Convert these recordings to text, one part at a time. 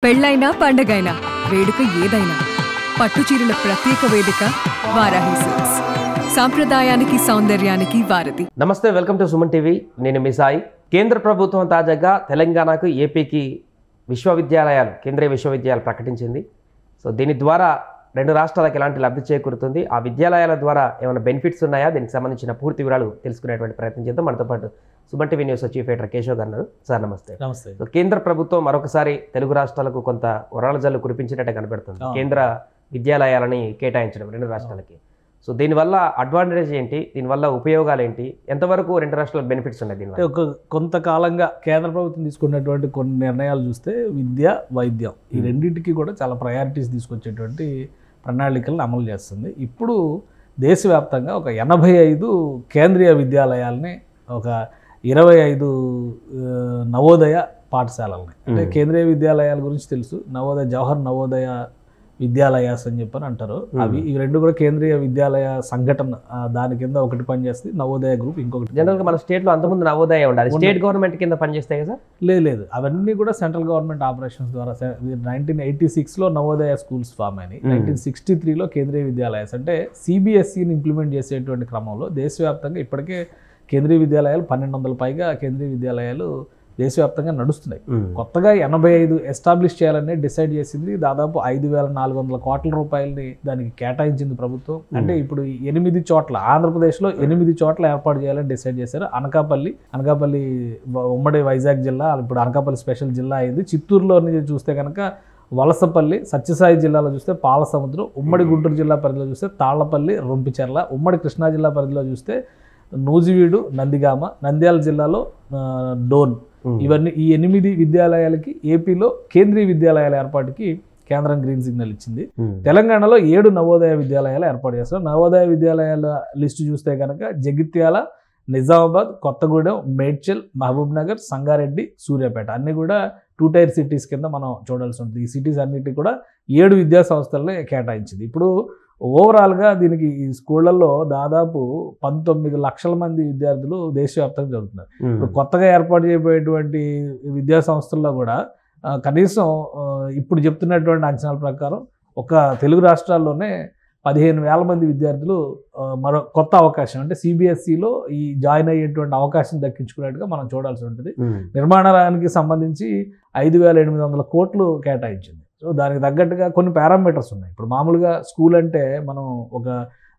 పెళ్ళైనా పండగైనా వేడుక ఏదైనా పట్టుచీరల ప్రత్యేక వేదిక వారాహి సిల్క్స్. సాంప్రదాయానికి సౌందర్యానికి వారధి. నమస్తే, వెల్కమ్ టు సుమన్ టీవీ. నేను మీ సాయి. కేంద్ర ప్రభుత్వం తాజాగా తెలంగాణకు, ఏపీకి విశ్వవిద్యాలయాలు, కేంద్రీయ విశ్వవిద్యాలయాలు ప్రకటించింది. సో దీని ద్వారా రెండు రాష్ట్రాలకు ఎలాంటి లబ్ధి చేకూరుతుంది, ఆ విద్యాలయాల ద్వారా ఏమైనా బెనిఫిట్స్ ఉన్నాయా, దీనికి సంబంధించిన పూర్తి వివరాలు తెలుసుకునేటువంటి ప్రయత్నం చేద్దాం. మనతో పాటు Suman TV news chief editor Keshav గారు. సార్ నమస్తే. నమస్తే. సో కేంద్ర ప్రభుత్వం మరొకసారి తెలుగు రాష్ట్రాలకు కొంత వరాల జల్లు కురిపించినట్టు కనబడుతుంది. కేంద్ర విద్యాలయాలని కేటాయించడం రెండు రాష్ట్రాలకి. సో దీనివల్ల అడ్వాంటేజ్ ఏంటి, దీనివల్ల ఉపయోగాలు ఏంటి, ఎంతవరకు రెండు రాష్ట్రాలకు బెనిఫిట్స్ ఉన్నాయి దీనివల్ల? కొంతకాలంగా కేంద్ర ప్రభుత్వం తీసుకున్నటువంటి కొన్ని నిర్ణయాలు చూస్తే విద్య, వైద్యం ఈ రెండింటికి కూడా చాలా ప్రయారిటీస్ తీసుకొచ్చేటువంటి ప్రణాళికలను అమలు చేస్తుంది. ఇప్పుడు దేశవ్యాప్తంగా ఒక 85 కేంద్రీయ విద్యాలయాలని, ఒక 25 నవోదయ పాఠశాలలని, అంటే కేంద్రీయ విద్యాలయాల గురించి తెలుసు, నవోదయ, జవహర్ నవోదయ విద్యాలయాస్ అని చెప్పని అంటారు. అవి ఈ రెండు కూడా కేంద్రీయ విద్యాలయ సంఘటన, దాని కింద ఒకటి పనిచేస్తుంది నవోదయ గ్రూప్, ఇంకొకటి. జనరల్గా మన స్టేట్లో అంతకుముందు నవోదయ ఉండాలి, స్టేట్ గవర్నమెంట్ కింద పనిచేస్తాయి కదా? లేదు, అవన్నీ కూడా సెంట్రల్ గవర్నమెంట్ ఆపరేషన్స్ ద్వారా. 1986లో నవోదయ స్కూల్స్ ఫామ్ అయినాయి. 1963లో కేంద్రీయ విద్యాలయాస్, అంటే సిబిఎస్ఈని ఇంప్లిమెంట్ చేసేటువంటి క్రమంలో దేశవ్యాప్తంగా ఇప్పటికే కేంద్రీయ విద్యాలయాలు 1200 పైగా కేంద్రీయ విద్యాలయాలు దేశవ్యాప్తంగా నడుస్తున్నాయి. కొత్తగా 85 ఎస్టాబ్లిష్ చేయాలని డిసైడ్ చేసింది. దాదాపు 5400 కోట్ల రూపాయలని దానికి కేటాయించింది ప్రభుత్వం. అంటే ఇప్పుడు 8 చోట్ల, ఆంధ్రప్రదేశ్లో 8 చోట్ల ఏర్పాటు చేయాలని డిసైడ్ చేశారు. అనకాపల్లి ఉమ్మడి వైజాగ్ జిల్లా, ఇప్పుడు అనకాపల్లి స్పెషల్ జిల్లా అయింది. చిత్తూరులో చూస్తే కనుక వలసపల్లి, సత్యసాయి జిల్లాలో చూస్తే పాలసముద్రం, ఉమ్మడి గుంటూరు జిల్లా పరిధిలో చూస్తే తాళ్లపల్లి, రొంపిచెర్ల, ఉమ్మడి కృష్ణా జిల్లా పరిధిలో చూస్తే నూజివీడు, నందిగామ, నంద్యాల జిల్లాలో డోన్. ఇవన్నీ ఈ 8 విద్యాలయాలకి ఏపీలో కేంద్రీయ విద్యాలయాల ఏర్పాటుకి కేంద్రం గ్రీన్ సిగ్నల్ ఇచ్చింది. తెలంగాణలో 7 నవోదయ విద్యాలయాలు ఏర్పాటు చేస్తారు. నవోదయ విద్యాలయాల లిస్టు చూస్తే కనుక జగిత్యాల, నిజామాబాద్, కొత్తగూడెం, మేడ్చల్, మహబూబ్ నగర్, సంగారెడ్డి, సూర్యాపేట అన్నీ కూడా 2 టైర్ సిటీస్ కింద మనం చూడాల్సి ఉంటుంది. ఈ సిటీస్ అన్నిటి కూడా 7 విద్యా సంస్థలనే కేటాయించింది. ఇప్పుడు ఓవరాల్గా దీనికి ఈ స్కూళ్ళల్లో దాదాపు 19 లక్షల మంది విద్యార్థులు దేశవ్యాప్తంగా చదువుతున్నారు. ఇప్పుడు కొత్తగా ఏర్పాటు చేయబోయేటువంటి విద్యా సంస్థల్లో కూడా కనీసం ఇప్పుడు చెప్తున్నటువంటి అంచనాల ప్రకారం ఒక తెలుగు రాష్ట్రాల్లోనే 15,000 మంది విద్యార్థులు మరో కొత్త అవకాశం, అంటే సిబిఎస్ఈలో ఈ జాయిన్ అయ్యేటువంటి అవకాశం దక్కించుకున్నట్టుగా మనం చూడాల్సి ఉంటుంది. నిర్మాణానికి సంబంధించి 5,800 కోట్లు కేటాయించింది. సో దానికి తగ్గట్టుగా కొన్ని పారామీటర్స్ ఉన్నాయి. ఇప్పుడు మామూలుగా స్కూల్ అంటే మనం ఒక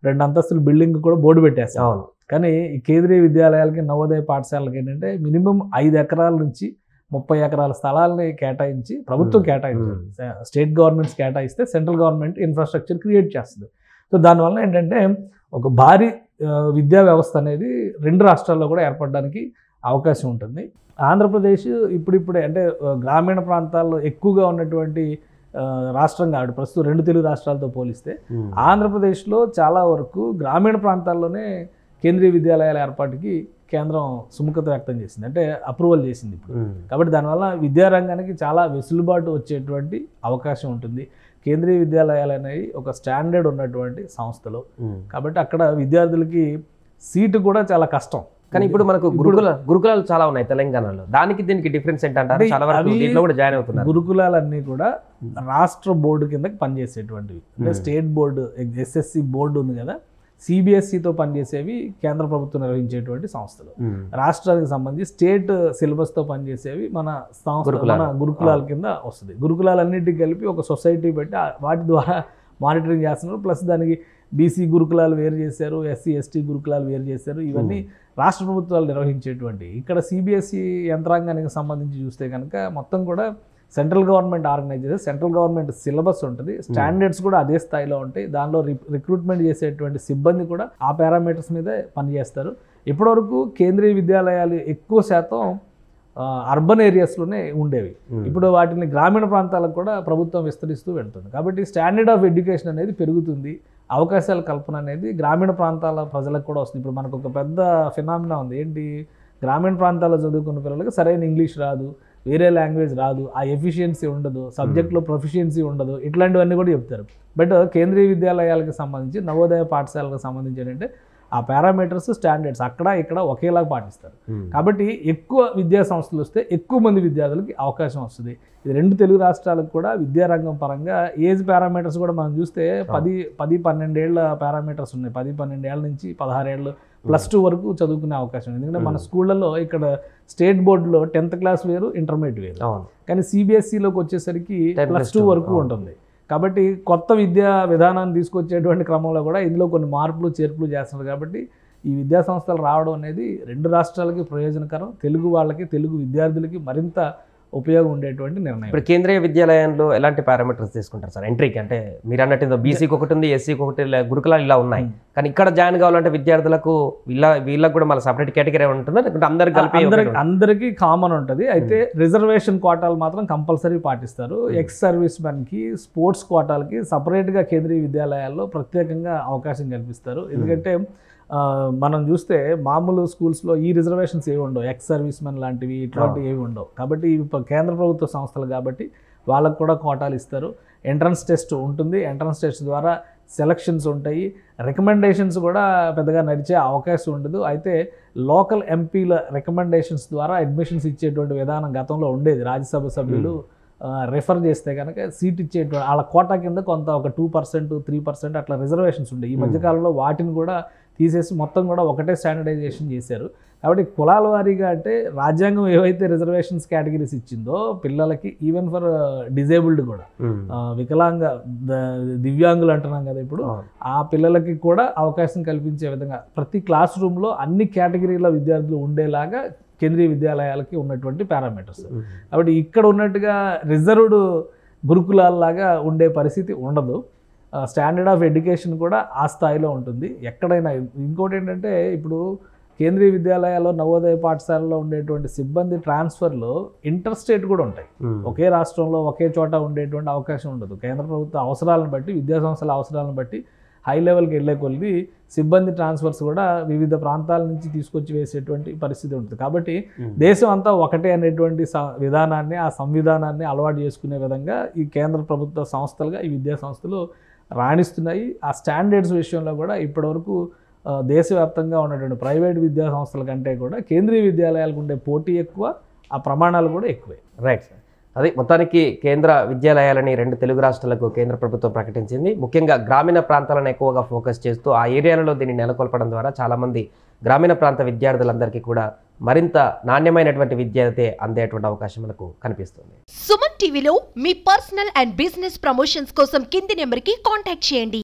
2 అంతస్తుల బిల్డింగ్ కూడా బోర్డు పెట్టేస్తాం. కానీ ఈ కేంద్రీయ విద్యాలయాలకి, నవోదయ పాఠశాలకి ఏంటంటే మినిమం 5 ఎకరాల నుంచి 30 ఎకరాల స్థలాలని కేటాయించి ప్రభుత్వం కేటాయించాలి. స్టేట్ గవర్నమెంట్స్ కేటాయిస్తే సెంట్రల్ గవర్నమెంట్ ఇన్ఫ్రాస్ట్రక్చర్ క్రియేట్ చేస్తుంది. సో దానివల్ల ఏంటంటే ఒక భారీ విద్యా వ్యవస్థ అనేది రెండు రాష్ట్రాల్లో కూడా ఏర్పడడానికి అవకాశం ఉంటుంది. ఆంధ్రప్రదేశ్ ఇప్పుడిప్పుడే, అంటే గ్రామీణ ప్రాంతాల్లో ఎక్కువగా ఉన్నటువంటి రాష్ట్రం కాబట్టి ప్రస్తుతం 2 తెలుగు రాష్ట్రాలతో పోలిస్తే ఆంధ్రప్రదేశ్లో చాలా వరకు గ్రామీణ ప్రాంతాల్లోనే కేంద్రీయ విద్యాలయాల ఏర్పాటుకి కేంద్రం సుముఖత వ్యక్తం చేసింది, అంటే అప్రూవల్ చేసింది ఇప్పుడు. కాబట్టి దానివల్ల విద్యారంగానికి చాలా వెసులుబాటు వచ్చేటువంటి అవకాశం ఉంటుంది. కేంద్రీయ విద్యాలయాలు అనేవి ఒక స్టాండర్డ్ ఉన్నటువంటి సంస్థలు కాబట్టి అక్కడ విద్యార్థులకి సీటు కూడా చాలా కష్టం. కానీ ఇప్పుడు మనకు గురుకులాలు చాలా ఉన్నాయి తెలంగాణలో, దానికి దీనికి డిఫరెన్స్ ఏంటంటే చాలా వరకు దీంట్లో కూడా జాయిన్ అవుతున్నారు. గురుకులాలన్నీ కూడా రాష్ట్ర బోర్డు కిందకి పనిచేసేటువంటివి, అంటే స్టేట్ బోర్డు, ఎస్ఎస్సి బోర్డు ఉంది కదా, సిబిఎస్ఈతో పనిచేసేవి కేంద్ర ప్రభుత్వం నిర్వహించేటువంటి సంస్థలు. రాష్ట్రానికి సంబంధించి స్టేట్ సిలబస్తో పనిచేసేవి మన గురుకులాల కింద వస్తుంది. గురుకులాలన్నింటికి కలిపి ఒక సొసైటీ పెట్టి వాటి ద్వారా మానిటరింగ్ చేస్తున్నారు. ప్లస్ దానికి బీసీ గురుకులాలు వేరు చేశారు, ఎస్సీ ఎస్టీ గురుకులాలు వేరు చేశారు. ఇవన్నీ రాష్ట్ర ప్రభుత్వాలు నిర్వహించేటువంటి. ఇక్కడ సిబిఎస్ఈ యంత్రాంగానికి సంబంధించి చూస్తే కనుక మొత్తం కూడా central government organization, central government syllabus ఉంటుంది, స్టాండర్డ్స్ కూడా అదే స్థాయిలో ఉంటాయి. దానిలో రిక్రూట్మెంట్ చేసేటువంటి సిబ్బంది కూడా ఆ పారామీటర్స్ మీదే పనిచేస్తారు. ఇప్పటివరకు కేంద్రీయ విద్యాలయాలు ఎక్కువ శాతం అర్బన్ ఏరియాస్లోనే ఉండేవి. ఇప్పుడు వాటిని గ్రామీణ ప్రాంతాలకు కూడా ప్రభుత్వం విస్తరిస్తూ వెళ్తుంది. కాబట్టి స్టాండర్డ్ ఆఫ్ ఎడ్యుకేషన్ అనేది పెరుగుతుంది, అవకాశాల కల్పన అనేది గ్రామీణ ప్రాంతాల ప్రజలకు కూడా వస్తుంది. ఇప్పుడు మనకు ఒక పెద్ద ఫినామినా ఉంది, ఏంటి, గ్రామీణ ప్రాంతాల్లో చదువుకున్న పిల్లలకి సరైన ఇంగ్లీష్ రాదు, వేరే లాంగ్వేజ్ రాదు, ఆ ఎఫిషియన్సీ ఉండదు, సబ్జెక్ట్లో ప్రొఫిషియన్సీ ఉండదు, ఇట్లాంటివన్నీ కూడా చెప్తారు. బట్ కేంద్రీయ విద్యాలయాలకు సంబంధించి, నవోదయ పాఠశాలకు సంబంధించి ఏంటంటే ఆ పారామీటర్స్ స్టాండర్డ్స్ అక్కడ ఇక్కడ ఒకేలాగా పాటిస్తారు. కాబట్టి ఎక్కువ విద్యా సంస్థలు వస్తే ఎక్కువ మంది విద్యార్థులకి అవకాశం వస్తుంది. ఇది 2 తెలుగు రాష్ట్రాలకు కూడా విద్యారంగం పరంగా ఏజ్ పారామీటర్స్ కూడా మనం చూస్తే 10-12 ఏళ్ళ పారామీటర్స్ ఉన్నాయి. 10-12 ఏళ్ళ నుంచి 16 ఏళ్ళు +2 వరకు చదువుకునే అవకాశం ఉంది. ఎందుకంటే మన స్కూళ్ళల్లో ఇక్కడ స్టేట్ బోర్డులో 10th క్లాస్ వేరు, ఇంటర్మీడియట్ వేరు, కానీ సిబిఎస్ఈలోకి వచ్చేసరికి +2 వరకు ఉంటుంది. కాబట్టి కొత్త విద్యా విధానాన్ని తీసుకొచ్చేటువంటి క్రమంలో కూడా ఇందులో కొన్ని మార్పులు చేర్పులు చేస్తున్నారు. కాబట్టి ఈ విద్యా సంస్థలు రావడం అనేది 2 రాష్ట్రాలకి ప్రయోజనకరం, తెలుగు వాళ్ళకి తెలుగు విద్యార్థులకి మరింత ఉపయోగం ఉండేటువంటి నిర్ణయం. ఇప్పుడు కేంద్రీయ విద్యాలయంలో ఎలాంటి పారామీటర్స్ తీసుకుంటారు సార్ ఎంట్రీకి? అంటే మీరు అన్నట్టు బీసీకి ఒకటి ఉంది, ఎస్సీకి ఒకటి, గురుకులాలు ఇలా ఉన్నాయి, కానీ ఇక్కడ జాయిన్ కావాలంటే విద్యార్థులకు వీళ్ళకి కూడా మళ్ళీ సపరేట్ కేటగిరీ ఉంటుందా లేకుంటే అందరికి కలిపి? అందరికీ కామన్ ఉంటుంది. అయితే రిజర్వేషన్ కోటాలు మాత్రం కంపల్సరీ పాటిస్తారు. ఎక్స్ సర్వీస్ మెన్కి, స్పోర్ట్స్ కోటాలకి సపరేట్గా కేంద్రీయ విద్యాలయాల్లో ప్రత్యేకంగా అవకాశం కల్పిస్తారు. ఎందుకంటే మనం చూస్తే మామూలు స్కూల్స్లో ఈ రిజర్వేషన్స్ ఏవి ఉండవు, ఎక్స్ సర్వీస్ మెన్ లాంటివి ఇట్లాంటివి ఏవి ఉండవు. కాబట్టి ఇవి కేంద్ర ప్రభుత్వ సంస్థలు కాబట్టి వాళ్ళకు కూడా కోటాలు ఇస్తారు. ఎంట్రన్స్ టెస్ట్ ఉంటుంది, ఎంట్రన్స్ టెస్ట్ ద్వారా సెలక్షన్స్ ఉంటాయి. రికమెండేషన్స్ కూడా పెద్దగా నడిచే అవకాశం ఉండదు. అయితే లోకల్ ఎంపీల రికమెండేషన్స్ ద్వారా అడ్మిషన్స్ ఇచ్చేటువంటి విధానం గతంలో ఉండేది. రాజ్యసభ సభ్యులు రెఫర్ చేస్తే కనుక సీట్ ఇచ్చేటువంటి వాళ్ళ కోటా కింద కొంత ఒక 2%, 3% అట్లా రిజర్వేషన్స్ ఉండేవి. ఈ మధ్యకాలంలో వాటిని కూడా తీసేసి మొత్తం కూడా ఒకటే స్టాండర్డైజేషన్ చేశారు. కాబట్టి కులాల వారీగా అంటే రాజ్యాంగం ఏవైతే రిజర్వేషన్స్ కేటగిరీస్ ఇచ్చిందో పిల్లలకి, ఈవెన్ ఫర్ డిజేబుల్డ్ కూడా, వికలాంగ దివ్యాంగులు అంటున్నాం కదా ఇప్పుడు, ఆ పిల్లలకి కూడా అవకాశం కల్పించే విధంగా ప్రతి క్లాస్ రూమ్లో అన్ని కేటగిరీల విద్యార్థులు ఉండేలాగా కేంద్రీయ విద్యాలయాలకి ఉన్నటువంటి పారామీటర్స్. కాబట్టి ఇక్కడ ఉన్నట్టుగా రిజర్వ్డ్ గురుకులాల్లాగా ఉండే పరిస్థితి ఉండదు. స్టాండర్డ్ ఆఫ్ ఎడ్యుకేషన్ కూడా ఆ స్థాయిలో ఉంటుంది ఎక్కడైనా. ఇంకోటి ఏంటంటే ఇప్పుడు కేంద్రీయ విద్యాలయాల్లో నవోదయ పాఠశాలలో ఉండేటువంటి సిబ్బంది ట్రాన్స్ఫర్లో ఇంటర్ స్టేట్ కూడా ఉంటాయి. ఒకే రాష్ట్రంలో ఒకే చోట ఉండేటువంటి అవకాశం ఉండదు. కేంద్ర ప్రభుత్వ అవసరాలను బట్టి, విద్యా సంస్థల అవసరాలను బట్టి హై లెవెల్కి వెళ్ళే కొద్ది సిబ్బంది ట్రాన్స్ఫర్స్ కూడా వివిధ ప్రాంతాల నుంచి తీసుకొచ్చి వేసేటువంటి పరిస్థితి ఉంటుంది. కాబట్టి దేశం అంతా ఒకటే అనేటువంటి విధానాన్ని, ఆ సంవిధానాన్ని అలవాటు చేసుకునే విధంగా ఈ కేంద్ర ప్రభుత్వ సంస్థలుగా ఈ విద్యా సంస్థలు రాణిస్తున్నాయి. ఆ స్టాండర్డ్స్ విషయంలో కూడా ఇప్పటివరకు దేశవ్యాప్తంగా ఉన్నటువంటి ప్రైవేట్ విద్యా సంస్థల కంటే కూడా కేంద్రీయ విద్యాలయాలకు ఉండే పోటీ ఎక్కువ, ఆ ప్రమాణాలు కూడా ఎక్కువే. Right sir. అది మొత్తానికి కేంద్ర విద్యాలయాలని 2 తెలుగు రాష్ట్రాలకు కేంద్ర ప్రభుత్వం ప్రకటించింది. ముఖ్యంగా గ్రామీణ ప్రాంతాలను ఎక్కువగా ఫోకస్ చేస్తూ ఆ ఏరియాలలో దీన్ని నెలకొల్పడం ద్వారా చాలామంది గ్రామీణ ప్రాంత విద్యార్థులందరికీ కూడా మరింత నాణ్యమైనటువంటి విద్య అయితే అందేటువంటి అవకాశం మనకు కనిపిస్తుంది. సుమన్ టీవీలో మీ పర్సనల్ అండ్ బిజినెస్ ప్రమోషన్స్ కోసం కింది నెంబర్కి కాంటాక్ట్ చేయండి.